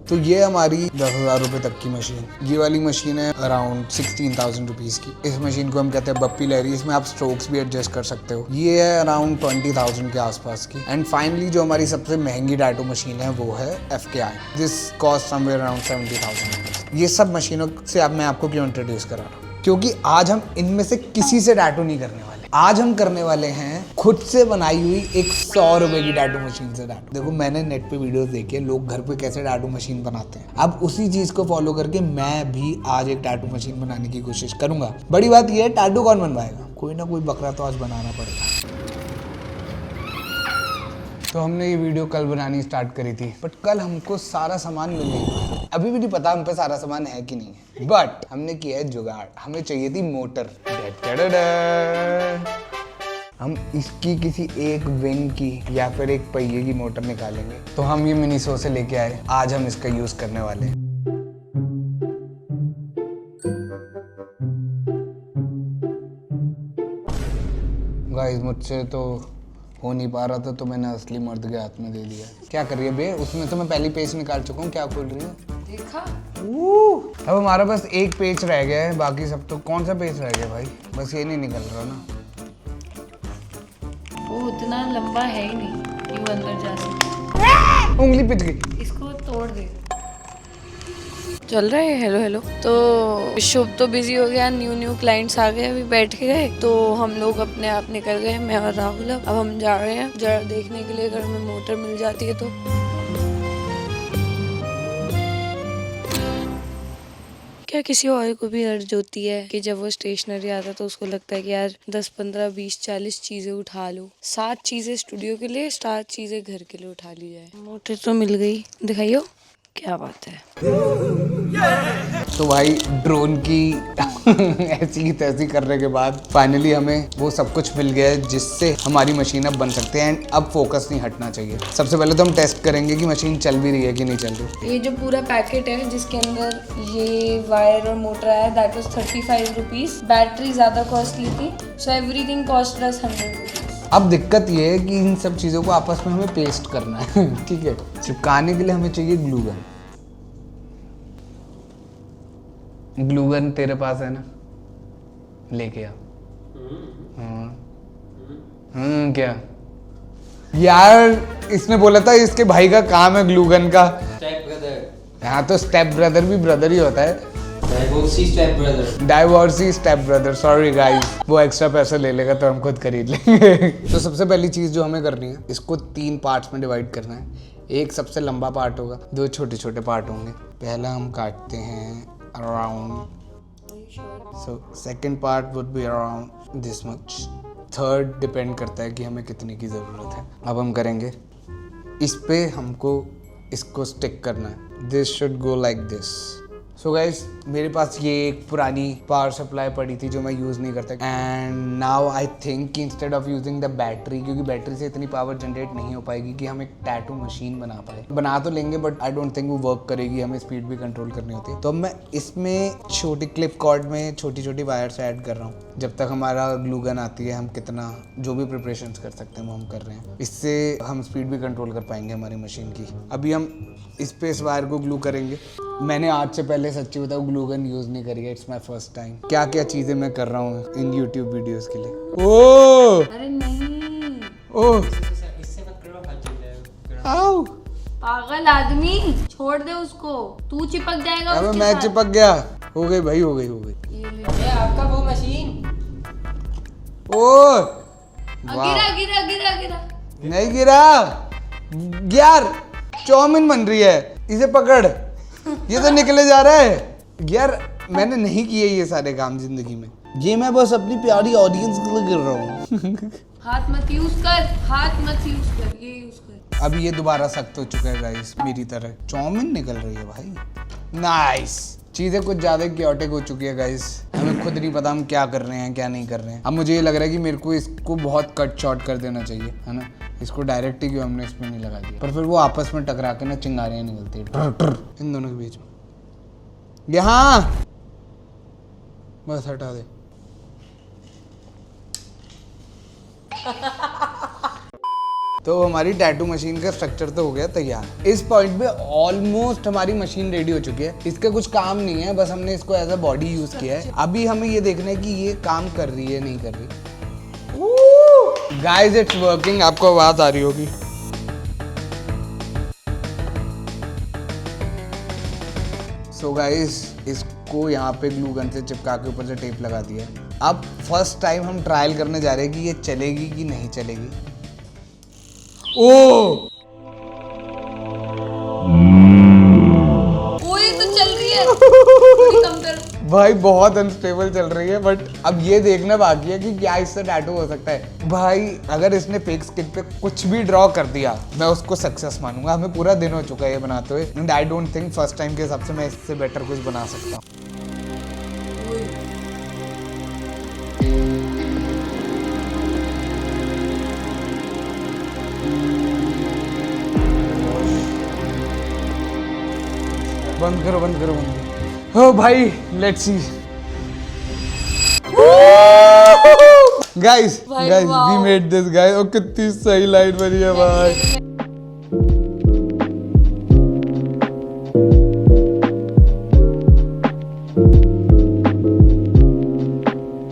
तो ये हमारी 10,000 रुपये तक की मशीन, ये वाली मशीन है अराउंड 16,000 रुपीज़ की। इस मशीन को हम कहते हैं बप्पी लहरी। इसमें आप स्ट्रोक्स भी एडजस्ट कर सकते हो। ये है अराउंड 20,000 के आसपास की। एंड फाइनली जो हमारी सबसे महंगी टैटू मशीन है वो है FKI। This cost somewhere around 70,000 rupees. ये सब मशीनों से अब मैं आपको क्यों इंट्रोड्यूस करा रहा हूँ, क्योंकि आज हम इनमें से किसी से टैटू नहीं करने वाले। आज हम करने वाले हैं खुद से बनाई हुई एक 100 रुपए की टैटू मशीन से टैटू। देखो मैंने नेट पे वीडियोस देखी है, लोग घर पे कैसे टैटू मशीन बनाते हैं। अब उसी चीज को फॉलो करके मैं भी आज एक टैटू मशीन बनाने की कोशिश करूंगा। बड़ी बात यह है, टैटू कौन बनवाएगा? कोई ना कोई बकरा तो आज बनाना पड़ेगा। तो हमने ये वीडियो कल बनानी स्टार्ट करी थी, बट कल हमको सारा सामान मिल नहीं पाया। अभी भी नहीं पता हम पे सारा सामान है कि नहीं है, बट हमने किया है जुगाड़। हमें चाहिए थी मोटर। हम इसकी किसी एक विंग की या फिर एक पहिए की मोटर निकालेंगे। तो हम ये मिनीसो से लेके आए, आज हम इसका यूज करने वाले हैं। गाइस मुझसे तो हो नहीं पा रहा था, तो मैंने असली मर्द के हाथ में दे दिया। क्या कर रही है बे? उसमें तो मैं पहली पेज निकाल चुका हूँ। क्या खोल रही है? देखा? अब हमारा बस एक पेज रह गया है, बाकी सब तो कौन सा पेज रह गया भाई? बस ये नहीं निकल रहा ना। वो उतना लंबा है ही नहीं कि वो अंदर जा सके। उंगली पिच गई। इसको तोड़ दे। चल रहा है। Hello hello. तो शुभ तो बिजी हो गया, न्यू क्लाइंट्स आ गए, अभी बैठ के गए तो हम लोग अपने आप निकल गए, मैं और राहुल। अब हम जा रहे हैं जरा देखने के लिए, अगर हमें मोटर मिल जाती है तो। क्या किसी और को भी अर्ज होती है कि जब वो स्टेशनरी आता है तो उसको लगता है कि यार 10, 15, 20, 40 चीजें उठा लो। 7 चीजें स्टूडियो के लिए, 7 चीजें घर के लिए उठा ली जाए। मोटर तो मिल गई, दिखाइयो। क्या बात है। तो भाई ड्रोन की ऐसी तैसी करने के बाद फाइनली हमें वो सब कुछ मिल गया है जिससे हमारी मशीन अब बन सकते हैं। एंड अब फोकस नहीं हटना चाहिए। सबसे पहले तो हम टेस्ट करेंगे कि मशीन चल भी रही है कि नहीं चल रही। ये जो पूरा पैकेट है जिसके अंदर ये वायर और मोटर आया, दैट वाज 35 रुपीज। बैटरी ज्यादा कॉस्टली थी, so everything cost us 100 rupees. अब दिक्कत ये है कि इन सब चीज़ों को आपस में हमें पेस्ट करना है। ठीक है, चिपकाने के लिए हमें चाहिए ग्लू गन। ग्लू गन तेरे पास है ना? लेके आ। क्या यार, इसने बोला था इसके भाई का काम है ग्लू गन का। Step brother. यहाँ तो स्टेप ब्रदर भी ब्रदर ही होता है। Divorcee step brother. Sorry guys, वो एक्स्ट्रा पैसा ले लेगा तो हम खुद खरीद लेंगे। तो सबसे पहली चीज जो हमें करनी है, इसको 3 पार्ट्स में डिवाइड करना है। एक सबसे लंबा पार्ट होगा, 2 छोटे छोटे पार्ट होंगे। पहला हम काटते हैं around, so second part would be around this much. Third depend करता है कि हमें कितने की ज़रूरत है। अब हम करेंगे, इस पे हमको इसको स्टिक करना है। This should go like this. So guys, मेरे पास ये एक पुरानी पावर सप्लाई पड़ी थी जो मैं यूज़ नहीं करता। एंड नाउ आई थिंक कि instead of using the battery, क्योंकि बैटरी से इतनी पावर जनरेट नहीं हो पाएगी कि हम एक टैटू मशीन बना पाए। बना तो लेंगे बट आई डोंट थिंक वो वर्क करेगी। हमें स्पीड भी कंट्रोल करनी होती है। तो अब मैं इसमें छोटी क्लिप कॉर्ड में छोटी छोटी वायर्स ऐड कर रहा हूँ। जब तक हमारा ग्लू गन आती है, हम कितना जो भी प्रिपरेशन कर सकते हैं वो हम कर रहे हैं। इससे हम स्पीड भी कंट्रोल कर पाएंगे हमारी मशीन की। अभी हम इस पे इस वायर को ग्लू करेंगे। मैंने आज से पहले सच्ची बताऊं ग्लू गन यूज़ नहीं करी है। It's my first time. क्या क्या चीज़ें मैं कर रहा हूँ इन यूट्यूब वीडियोस के लिए। ओ अरे नहीं, ओ इससे मत करो, हाथ जल जाएगा। आओ, पागल आदमी, छोड़ दे उसको, तू चिपक जाएगा अबे उसके मैं साथ। चिपक गया। हो गई भाई, हो गई, हो गई। ये ले। ये आपका वो मशीन। ओ गिरा गिरा गिरा गिरा। नहीं गिरा यार, चाउमीन बन रही है। इसे पकड़, ये तो निकले जा रहा है यार। मैंने नहीं किए ये सारे काम जिंदगी में। ये मैं बस अपनी प्यारी ऑडियंस के लिए कर रहा हूँ। हाथ मत यूज कर, हाथ मत यूज कर, ये यूज कर। अब ये दोबारा सख्त हो चुका है गाइस, मेरी तरह। चाउमीन निकल रही है भाई। नाइस। चीज़ें कुछ ज़्यादा क्योटिक हो चुकी है गाइस। हमें खुद नहीं पता हम क्या कर रहे हैं क्या नहीं कर रहे हैं। अब मुझे ये लग रहा है कि मेरे को इसको बहुत कट शॉर्ट कर देना चाहिए, है ना। इसको डायरेक्ट ही क्यों हमने इसमें नहीं लगा दिया, पर फिर वो आपस में टकरा के ना चिंगारियाँ निकलती है इन दोनों के बीच में। यहाँ बस हटा दे। तो हमारी टैटू मशीन का स्ट्रक्चर तो हो गया तैयार। इस पॉइंट पे ऑलमोस्ट हमारी मशीन रेडी हो चुकी है। इसका कुछ काम नहीं है, बस हमने इसको एज अ बॉडी यूज किया है। अभी हमें ये देखना है कि ये काम कर रही है नहीं कर रही। गाइस इट्स वर्किंग, आपको आवाज आ रही होगी। सो गाइस इसको यहाँ पे ग्लू गन से चिपका के ऊपर से टेप लगा दिया है। अब फर्स्ट टाइम हम ट्रायल करने जा रहे हैं कि ये चलेगी कि नहीं चलेगी। ओ ये तो चल रही है। थोड़ी कम कर। भाई बहुत अनस्टेबल चल रही है, बट अब ये देखना बाकी है कि क्या इससे टैटू हो सकता है। भाई अगर इसने फेक स्किन पे कुछ भी ड्रॉ कर दिया मैं उसको सक्सेस मानूंगा। हमें पूरा दिन हो चुका है ये बनाते हुए, and I don't think first time के हिसाब से मैं इससे बेटर कुछ बना सकता हूँ। बंद करो बंद करो बंद करो। ओ भाई लेट्स सी। गाइस भाई, guys wow. We made this guys. ओ कितनी सही लाइट बनी है भाई।